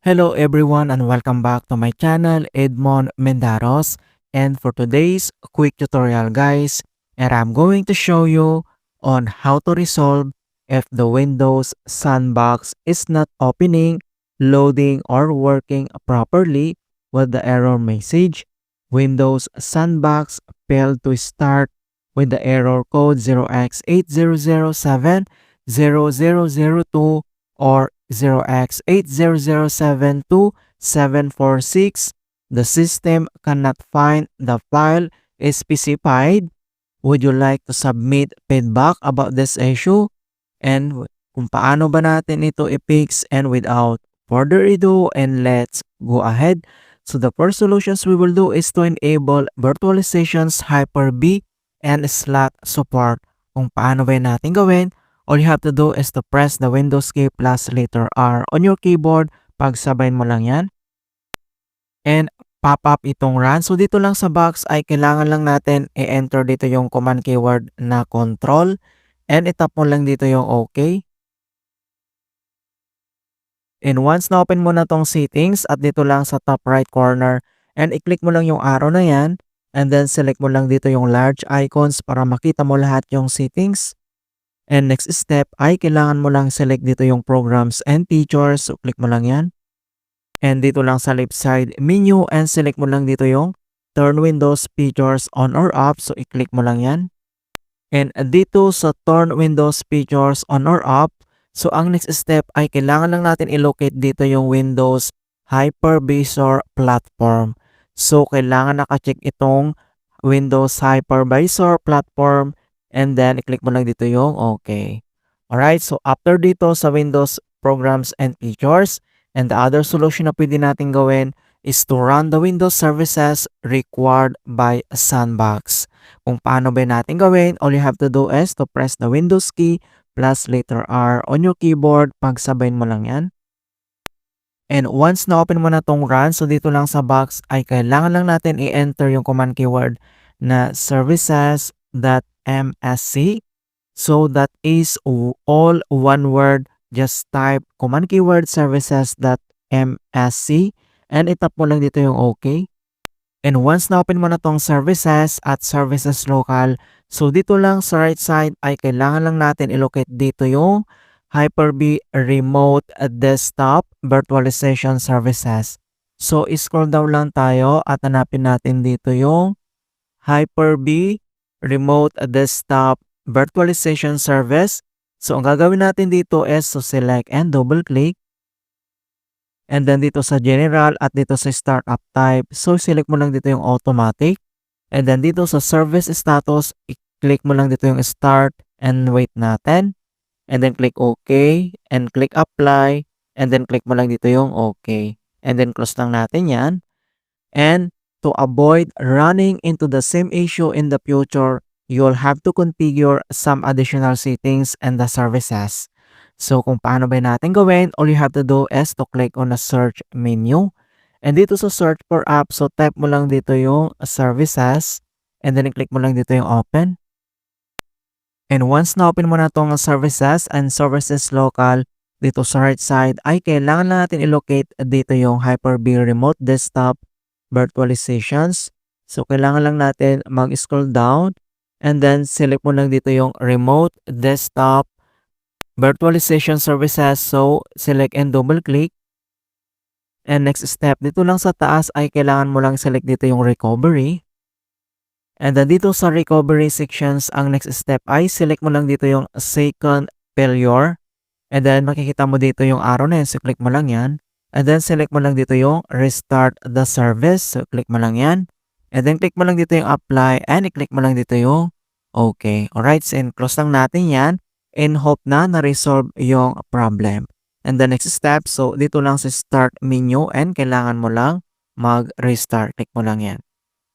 Hello everyone and welcome back to my channel, Edmond Mendaros. And for today's quick tutorial guys, and I'm going to show you on how to resolve if the Windows sandbox is not opening, loading, or working properly with the error message. Windows sandbox failed to start with the error code 0x80070002 or 0x80072746. The system cannot find the file specified. Would you like to submit feedback about this issue? And kung paano ba natin ito i-fix? And without further ado, and let's go ahead. So the first solutions we will do is to enable virtualizations Hyper-V and slot support. Kung paano ba natin gawin? All you have to do is to press the Windows key plus letter R on your keyboard. Pagsabayin mo lang yan. And pop up itong run. So dito lang sa box ay kailangan lang natin i-enter dito yung command keyword na control. And itap mo lang dito yung OK. And once na open mo na tong settings at dito lang sa top right corner and i-click mo lang yung arrow na yan. And then select mo lang dito yung large icons para makita mo lahat yung settings. And next step ay kailangan mo lang select dito yung programs and features. So click mo lang yan. And dito lang sa left side menu and select mo lang dito yung turn Windows features on or off. So i-click mo lang yan. And dito sa turn Windows features on or off, so ang next step ay kailangan lang natin i-locate dito yung Windows Hypervisor Platform. So kailangan naka-check itong Windows Hypervisor Platform and then i-click mo lang dito yung OK. Alright, so after dito sa Windows Programs and Features, and the other solution na pwede natin gawin is to run the Windows services required by Sandbox. Kung paano ba natin gawin, all you have to do is to press the Windows key plus letter R on your keyboard. Pagsabayin mo lang yan. And once na open mo na tong run, so dito lang sa box ay kailangan lang natin i-enter yung command keyword na services.msc. So that is all one word. Just type command keyword services.msc and itap mo lang dito yung OK. And once na open mo na tong services at services local, so dito lang sa right side ay kailangan lang natin i-locate dito yung Hyper-V Remote Desktop Virtualization Services. So scroll down lang tayo at hanapin natin dito yung Hyper-V Remote Desktop Virtualization Service. So ang gagawin natin dito is to select and double click. And then dito sa general at dito sa startup type, so select mo lang dito yung automatic. And then dito sa service status, i-click mo lang dito yung start and wait natin. And then click OK and click apply. And then click mo lang dito yung OK. And then close lang natin yan. And to avoid running into the same issue in the future, you'll have to configure some additional settings and the services. So kung paano ba natin gawin, all you have to do is to click on the search menu. And dito sa search for app, so type mo lang dito yung services. And then i-click mo lang dito yung open. And once na open mo na itong services and services local, dito sa right side ay kailangan na natin i-locate dito yung Hyper-V Remote Desktop Virtualizations. So kailangan lang natin mag-scroll down and then select mo lang dito yung Remote Desktop Virtualization Services. So select and double click. And next step, dito lang sa taas ay kailangan mo lang select dito yung recovery. And then dito sa recovery sections, ang next step ay select mo lang dito yung second failure. And then makikita mo dito yung arrow na yan. So click mo lang yan. And then select mo lang dito yung restart the service. So click mo lang yan. And then click mo lang dito yung apply and i-click mo lang dito yung OK. Alright, so and close lang natin yan. And hope na na-resolve yung problem. And the next step, so dito lang sa start menu and kailangan mo lang mag-restart. Click mo lang yan.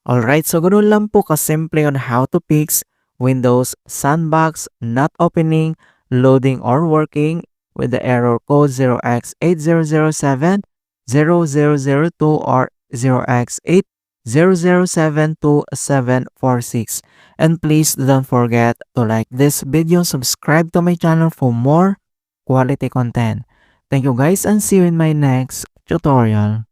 Alright, so ganoon lang po kasimple on how to fix Windows Sandbox not opening, loading, or working with the error code 0x80070002 or 0x80072746. And please don't forget to like this video, subscribe to my channel for more quality content. Thank you guys and see you in my next tutorial.